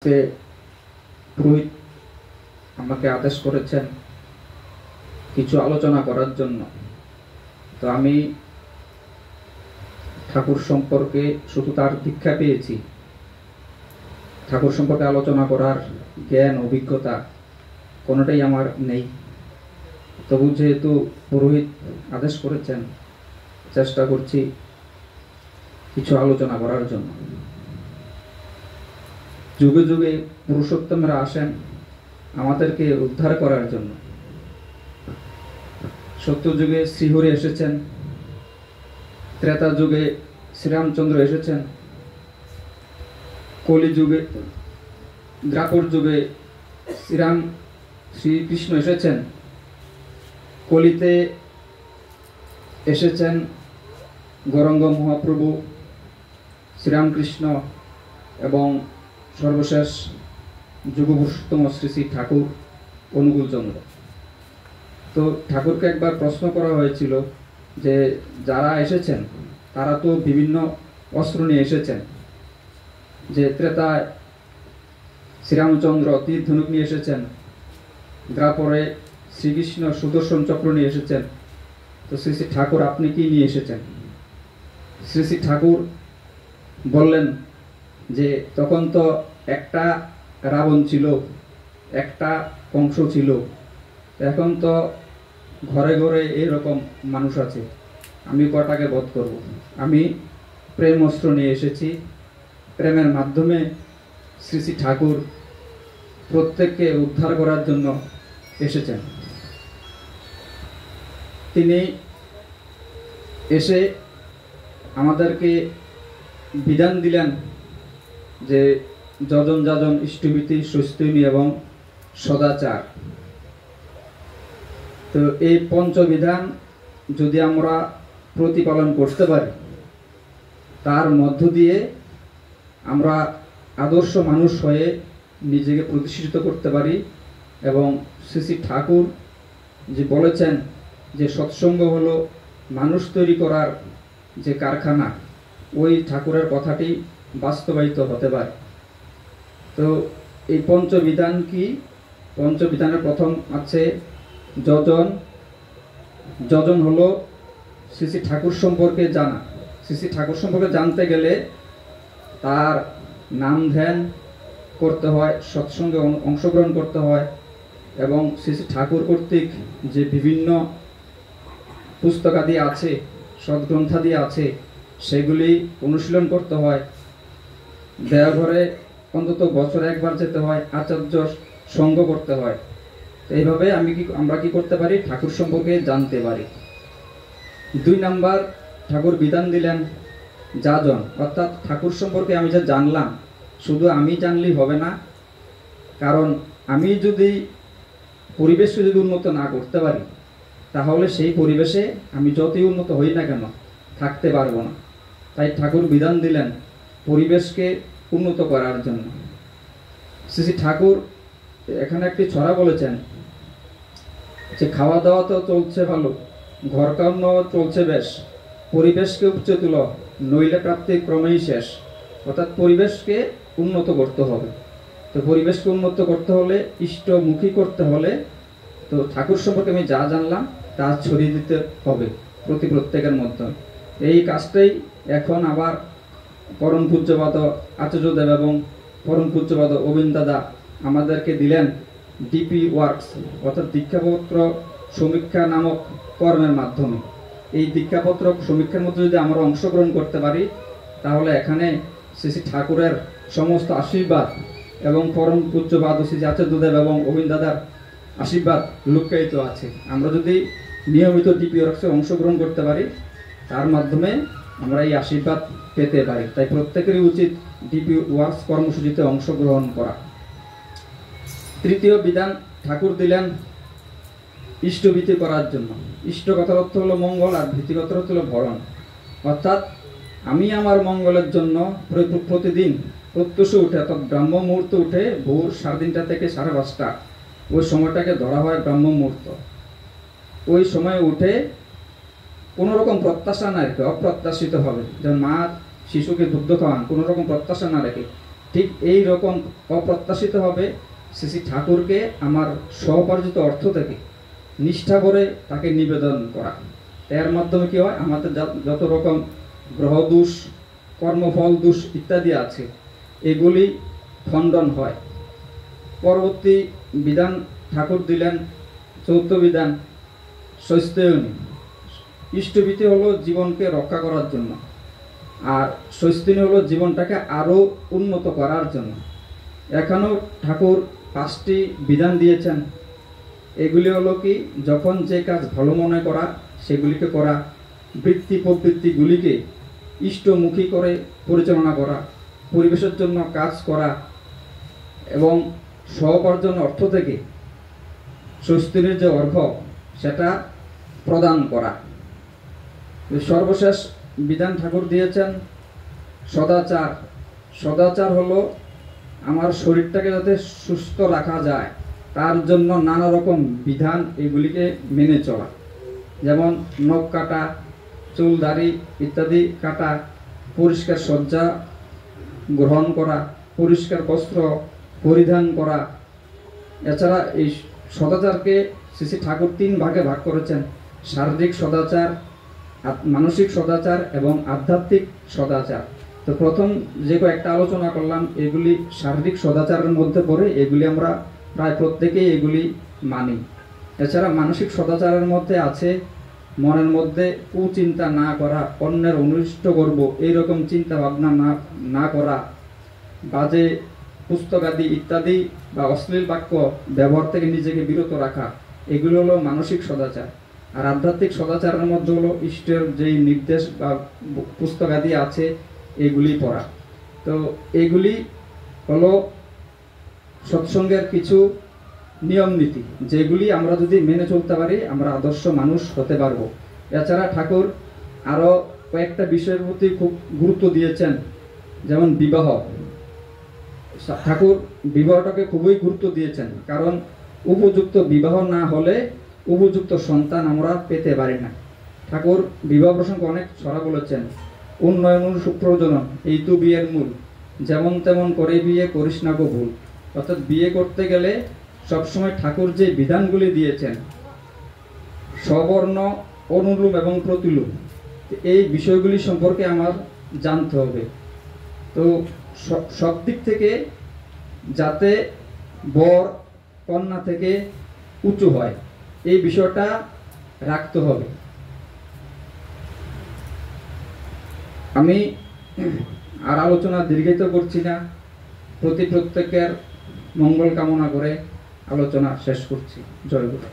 আজকে পুরোহিত আমাকে আদেশ করেছেন কিছু আলোচনা করার জন্য। তো আমি ঠাকুর সম্পর্কে শুধু তার দীক্ষা পেয়েছি, ঠাকুর সম্পর্কে আলোচনা করার জ্ঞান অভিজ্ঞতা কোনোটাই আমার নেই। তবু যেহেতু পুরোহিত আদেশ করেছেন, চেষ্টা করছি কিছু আলোচনা করার জন্য। যুগে যুগে পুরুষোত্তমরা আসেন আমাদেরকে উদ্ধার করার জন্য। সত্যযুগে শ্রীহরি এসেছেন, ত্রেতা যুগে শ্রীরামচন্দ্র এসেছেন, কলিযুগে দ্রাপর যুগে শ্রীকৃষ্ণ এসেছেন, কলিতে এসেছেন গৌরাঙ্গ মহাপ্রভু শ্রীরামকৃষ্ণ এবং সর্বশেষ যুগপুরুষোত্তম শ্রী শ্রী ঠাকুর অনুকূলচন্দ্র। তো ঠাকুরকে একবার প্রশ্ন করা হয়েছিল যে যারা এসেছেন তারা তো বিভিন্ন অস্ত্র নিয়ে এসেছেন, যে ত্রেতায় শ্রীরামচন্দ্র তীর ধনুক নিয়ে এসেছেন, দ্রাপরে শ্রীকৃষ্ণ সুদর্শন চক্র নিয়ে এসেছেন, তো শ্রী শ্রী ঠাকুর আপনি কি নিয়ে এসেছেন? শ্রী শ্রী ঠাকুর বললেন যে তখন তো একটা রাবণ ছিল, একটা কংস ছিল, এখন তো ঘরে ঘরে এরকম মানুষ আছে, আমি কটাকে বধ করব? আমি প্রেম অস্ত্র নিয়ে এসেছি। প্রেমের মাধ্যমে শ্রী শ্রী ঠাকুর প্রত্যেককে উদ্ধার করার জন্য এসেছেন। তিনি এসে আমাদেরকে বিধান দিলেন যে যজন যাজন ইষ্টভীতি সুস্থিনী এবং সদাচার। তো এই পঞ্চবিধান যদি আমরা প্রতিপালন করতে পারি, তার মধ্য দিয়ে আমরা আদর্শ মানুষ হয়ে নিজেকে প্রতিষ্ঠিত করতে পারি। এবং শ্রী শ্রী ঠাকুর যে বলেছেন যে সৎসঙ্গ হলো মানুষ তৈরি করার যে কারখানা, ওই ঠাকুরের কথাটি বাস্তবায়িত হতে পারে। তো এই পঞ্চবিধান কি? পঞ্চবিধানের প্রথম আছে যজন। যজন হলো শ্রী শ্রী ঠাকুর সম্পর্কে জানা। শ্রী শ্রী ঠাকুর সম্পর্কে জানতে গেলে তার নাম ধ্যান করতে হয়, সৎসঙ্গে অংশগ্রহণ করতে হয় এবং শ্রী শ্রী ঠাকুর কর্তৃক যে বিভিন্ন পুস্তকাদি আছে, সদ্গ্রন্থাদি আছে, সেগুলি অনুশীলন করতে হয়। দেওঘরে অন্তত বছরে একবার যেতে হয়, আচার্য সঙ্গ করতে হয়। এইভাবে আমরা কি করতে পারি? ঠাকুর সম্পর্কে জানতে পারি। 2 নাম্বার ঠাকুর বিধান দিলেন যাজন, অর্থাৎ ঠাকুর সম্পর্কে আমি যা জানলাম, শুধু আমি জানলেই হবে না। কারণ আমি যদি পরিবেশকে যদি উন্নত না করতে পারি, তাহলে সেই পরিবেশে আমি যতই উন্নত হই না কেন থাকতে পারবো না। তাই ঠাকুর বিধান দিলেন পরিবেশকে উন্নত করার জন্য। শ্রী শ্রী ঠাকুর এখানে একটি ছড়া বলেছেন যে খাওয়া দাওয়া তো চলছে ভালো, ঘর কান্ন চলছে বেশ, পরিবেশকে উপচে তুল, নইলে প্রাপ্তি ক্রমেই শেষ। অর্থাৎ পরিবেশকে উন্নত করতে হবে। তো পরিবেশকে উন্নত করতে হলে, ইষ্টমুখী করতে হলে, তো ঠাকুর সম্পর্কে আমি যা জানলাম তা ছড়িয়ে দিতে হবে প্রত্যেকের মধ্যে। এই কাজটাই এখন আবার পরম পূজ্যপাদ আচার্যদেব এবং পরম পূজ্যপাদ অবিন্দ দাদা আমাদেরকে দিলেন ডিপি ওয়ার্কস, অর্থাৎ দীক্ষাপত্র সমীক্ষা নামক কর্মের মাধ্যমে। এই দীক্ষাপত্র সমীক্ষার মধ্যে যদি আমরা অংশগ্রহণ করতে পারি, তাহলে এখানে শ্রী শ্রী ঠাকুরের সমস্ত আশীর্বাদ এবং পরম পূজ্যপাদ শ্রী আচার্যদেব এবং অবিন্দ দাদার আশীর্বাদ লুকায়িত আছে। আমরা যদি নিয়মিত ডিপি ওয়ার্কসে অংশগ্রহণ করতে পারি, তার মাধ্যমে আমরা এই আশীর্বাদ পেতে পারি। তাই প্রত্যেকেরই উচিত ডিপি ওয়ার্কস কর্মসূচিতে অংশগ্রহণ করা। 3য় বিধান ঠাকুর দিলেন ইষ্টভীতি করার জন্য। ইষ্ট কথার অর্থ হলো মঙ্গল, আর ভীতি কথার অর্থ হলো ভরণ। অর্থাৎ আমি আমার মঙ্গলের জন্য প্রতিদিন প্রত্যুষে উঠে, অর্থাৎ ব্রাহ্ম মুহূর্তে উঠে ভোর 3:30 থেকে 5:30, ওই সময়টাকে ধরা হয় ব্রাহ্ম মুহূর্ত। ওই সময় উঠে কোনো রকম প্রত্যাশা না রেখে, অপ্রত্যাশিত হবে, যেমন মা শিশুকে দুগ্ধ খাওয়ান, কোনো রকম প্রত্যাশা না রেখে ঠিক এই রকম অপ্রত্যাশিতভাবে শ্রী ঠাকুরকে আমার স্বউপার্জিত অর্থ থেকে নিষ্ঠা করে তাকে নিবেদন করা। এর মাধ্যমে কি হয়, আমাদের যত রকম গ্রহদোষ, কর্মফল দোষ ইত্যাদি আছে এগুলি খণ্ডন হয়। পরবর্তী বিধান ঠাকুর দিলেন চৌথ বিধান স্বস্ত্যয়নী। ইষ্টভীতি হলো জীবনকে রক্ষা করার জন্য, আর স্বস্তিনী হলো জীবনটাকে আরও উন্নত করার জন্য। এখানেও ঠাকুর 5টি বিধান দিয়েছেন। এগুলি হলো কি, যখন যে কাজ ভালো মনে করা সেগুলিকে করা, বৃত্তি প্রবৃত্তিগুলিকে ইষ্টমুখী করে পরিচালনা করা, পরিবেশের জন্য কাজ করা এবং স্বউপার্জন অর্থ থেকে স্বস্তিনীর যে অর্ঘ্য সেটা প্রদান করা। সর্বশেষ বিধান ঠাকুর দিয়েছেন সদাচার। সদাচার হলো আমার শরীরটাকে যাতে সুস্থ রাখা যায় তার জন্য নানা রকম বিধান এগুলিকে মেনে চলা, যেমন নখ কাটা, চুল দাড়ি ইত্যাদি কাটা, পরিষ্কার শয্যা গ্রহণ করা, পরিষ্কার বস্ত্র পরিধান করা। এছাড়া এই সদাচারকে শ্রী ঠাকুর 3 ভাগে ভাগ করেছেন: শারীরিক সদাচার, মানসিক সদাচার এবং আধ্যাত্মিক সদাচার। তো প্রথম যে কয়েকটা আলোচনা করলাম এগুলি শারীরিক সদাচারের মধ্যে পড়ে, এগুলি আমরা প্রায় প্রত্যেকেই এগুলি মানি। এছাড়া মানসিক সদাচারের মধ্যে আছে মনের মধ্যে কুচিন্তা না করা, অন্যের অনিষ্ট করব এইরকম চিন্তা ভাবনা না করা, বাজে পুস্তকাদি ইত্যাদি বা অশ্লীল বাক্য ব্যবহার থেকে নিজেকে বিরত রাখা, এগুলো হলো মানসিক সদাচার। আর আধ্যাত্মিক সদাচারের মধ্যে হলো ইষ্টের যেই নির্দেশ বা পুস্তকাদি আছে এগুলি পড়া। তো এগুলি হলো সৎসঙ্গের কিছু নিয়ম নীতি, যেগুলি আমরা যদি মেনে চলতে পারি আমরা আদর্শ মানুষ হতে পারবো। এছাড়া ঠাকুর আরও কয়েকটা বিষয়ের প্রতি খুব গুরুত্ব দিয়েছেন, যেমন বিবাহ। ঠাকুর বিবাহটাকে খুবই গুরুত্ব দিয়েছেন, কারণ উপযুক্ত বিবাহ না হলে উপযুক্ত সন্তান আমরা পেতে পারি না। ঠাকুর বিবাহ প্রসঙ্গে অনেক ছড়া বলেছেন: উন্নয়ন সুপ্রজনন এই তো বিয়ের মূল, যেমন তেমন করে বিয়ে করিস না গো ভুল। অর্থাৎ বিয়ে করতে গেলে সবসময় ঠাকুর যে বিধানগুলি দিয়েছেন সবর্ণ, অনুলোম এবং প্রতিলোম, এই বিষয়গুলি সম্পর্কে আমার জানতে হবে। তো সব দিক থেকে যাতে বর কন্যা থেকে উঁচু হয় এই বিষয়টা রাখতে হবে। আমি আর আলোচনা দীর্ঘায়িত করছি না, প্রত্যেকের মঙ্গল কামনা করে আলোচনা শেষ করছি। জয় গুরু।